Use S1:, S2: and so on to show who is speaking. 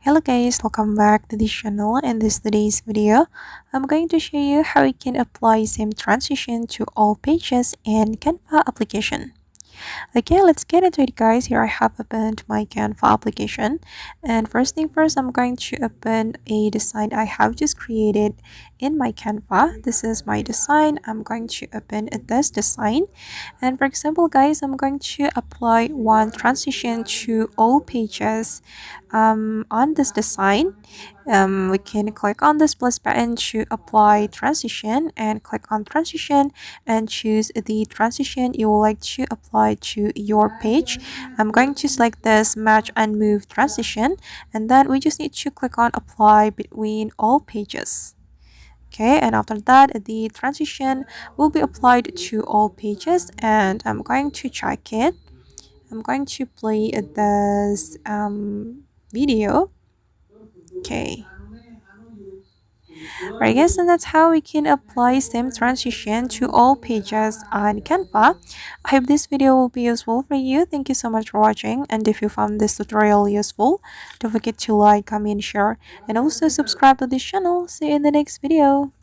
S1: Hello guys, welcome back to the channel. In today's video, I'm going to show you how you can apply same transition to all pages in Canva application. Okay, let's get into it guys. Here I have opened my Canva application, and first thing first, I'm going to open a design I have just created in my Canva. This is my design. I'm going to open this design, and for example guys, I'm going to apply one transition to all pages on this design. We can click on this plus button to apply transition and click on transition and choose the transition you would like to apply to your page. I'm going to select this match and move transition, and then we just need to click on apply between all pages. Okay, and after that the transition will be applied to all pages, and I'm going to check it. I'm going to play this video. Okay, right guys, and that's how we can apply same transition to all pages on Canva. I hope this video will be useful for you. Thank you so much for watching, and if you found this tutorial useful, don't forget to like, comment, share, and also subscribe to this channel. See you in the next video.